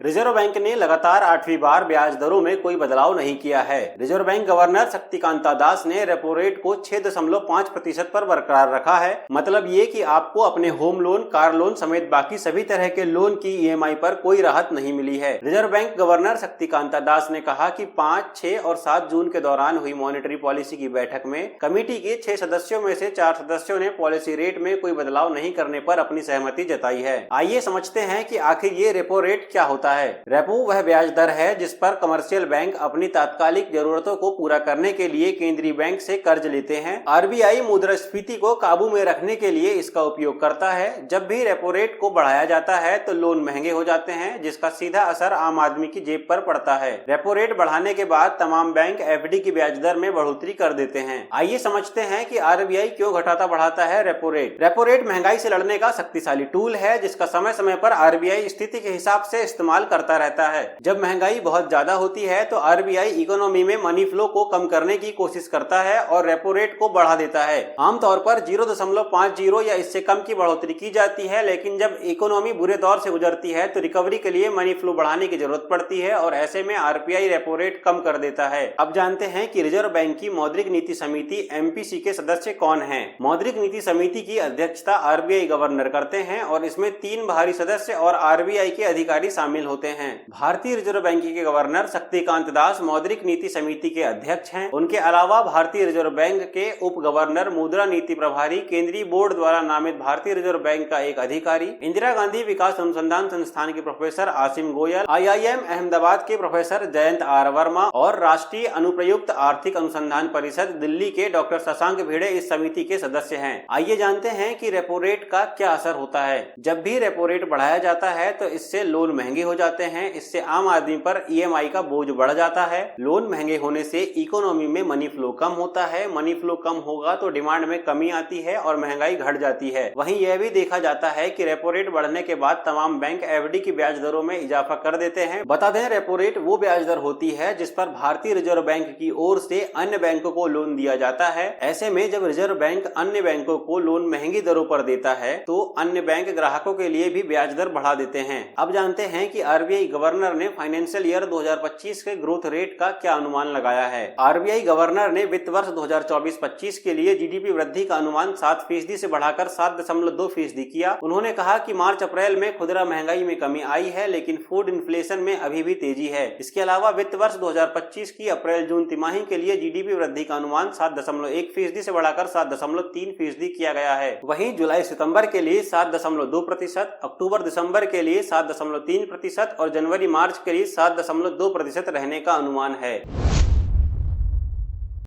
Reserve bank ने लगातार 8वीं बार ब्याज दरों में कोई बदलाव नहीं किया है। रिजर्व बैंक गवर्नर शक्तिकांता दास ने रेपो रेट को 6.5% पर बरकरार रखा है। मतलब ये कि आपको अपने होम लोन, कार लोन समेत बाकी सभी तरह के लोन की ईएमआई पर कोई राहत नहीं मिली है। रिजर्व बैंक गवर्नर शक्तिकांता दास ने कहा कि 5, 6 और 7 जून के दौरान हुई मॉनेटरी पॉलिसी की बैठक में कमेटी के 6 सदस्यों में से 4 सदस्यों ने पॉलिसी रेट में कोई बदलाव नहीं करने पर अपनी सहमति जताई है। आइए समझते हैं कि आखिर ये रेपो रेट क्या होता है। रेपो वह ब्याज दर है जिस पर कमर्शियल बैंक अपनी तात्कालिक जरूरतों को पूरा करने के लिए केंद्रीय बैंक से कर्ज लेते हैं। आरबीआई मुद्रास्फीति को काबू में रखने के लिए इसका उपयोग करता है। जब भी रेपो रेट को बढ़ाया जाता है तो लोन महंगे हो जाते हैं, जिसका सीधा असर आम आदमी की जेब पर पड़ता है। रेपो रेट बढ़ाने के बाद तमाम बैंक एफडी की ब्याज दर में बढ़ोतरी कर देते हैं। आइए समझते हैं कि आरबीआई क्यों घटाता बढ़ाता है रेपो रेट। रेपो रेट महंगाई से लड़ने का शक्तिशाली टूल है जिसका समय समय पर आरबीआई स्थिति के हिसाब से इस्तेमाल करता रहता है। जब महंगाई बहुत ज्यादा होती है तो आरबीआई इकोनॉमी में मनी फ्लो को कम करने की कोशिश करता है और रेपो रेट को बढ़ा देता है। आमतौर पर 0.50 या इससे कम की बढ़ोतरी की जाती है, लेकिन जब इकोनॉमी बुरे दौर से गुजरती है तो रिकवरी के लिए मनी फ्लो बढ़ाने की जरूरत पड़ती है और ऐसे में आरबीआई रेपो रेट कम कर देता है। अब जानते हैं कि रिजर्व बैंक की मौद्रिक नीति समिति एमपीसी के सदस्य कौन हैं। मौद्रिक नीति समिति की अध्यक्षता आरबीआई गवर्नर करते हैं और इसमें 3 बाहरी सदस्य और आरबीआई के अधिकारी शामिल होते हैं। भारतीय रिजर्व बैंक के गवर्नर शक्तिकांत दास मौद्रिक नीति समिति के अध्यक्ष हैं। उनके अलावा भारतीय रिजर्व बैंक के उप गवर्नर, मुद्रा नीति प्रभारी, केंद्रीय बोर्ड द्वारा नामित भारतीय रिजर्व बैंक का एक अधिकारी, इंदिरा गांधी विकास अनुसंधान संस्थान के प्रोफेसर आसिम गोयल, आईआईएम अहमदाबाद के प्रोफेसर जयंत आर वर्मा और राष्ट्रीय अनुप्रयुक्त आर्थिक अनुसंधान परिषद दिल्ली के डॉक्टर शशांक भिड़े इस समिति के सदस्य हैं। आइए जानते हैं कि रेपो रेट का क्या असर होता है। जब भी रेपो रेट बढ़ाया जाता है तो इससे लोन महंगे हो जाते हैं। इससे आम आदमी पर ईएमआई का बोझ बढ़ जाता है। लोन महंगे होने से इकोनॉमी में मनी फ्लो कम होता है। मनी फ्लो कम होगा तो डिमांड में कमी आती है और महंगाई घट जाती है। वहीं यह भी देखा जाता है कि रेपो रेट बढ़ने के बाद तमाम बैंक एफडी की ब्याज दरों में इजाफा कर देते हैं। बता दें, रेपो रेट वो ब्याज दर होती है जिस पर भारतीय रिजर्व बैंक की ओर से अन्य बैंकों को लोन दिया जाता है। ऐसे में जब रिजर्व बैंक अन्य बैंकों को लोन महंगी दरों पर देता है तो अन्य बैंक ग्राहकों के लिए भी ब्याज दर बढ़ा देते हैं। अब जानते हैं कि आरबीआई गवर्नर ने फाइनेंशियल ईयर 2025 के ग्रोथ रेट का क्या अनुमान लगाया है। आरबीआई गवर्नर ने वित्त वर्ष 2024-25 के लिए जीडीपी वृद्धि का अनुमान 7% से बढ़ाकर 7.2% किया। उन्होंने कहा कि मार्च अप्रैल में खुदरा महंगाई में कमी आई है, लेकिन फूड इन्फ्लेशन में अभी भी तेजी है। इसके अलावा वित्त वर्ष 2025 की अप्रैल जून तिमाही के लिए जीडीपी वृद्धि का अनुमान 7.1% से बढ़ाकर 7.3% किया गया है। वहीं जुलाई सितंबर के लिए 7.2%, अक्टूबर दिसंबर के लिए 7.3% और जनवरी मार्च के लिए 7.2% रहने का अनुमान है।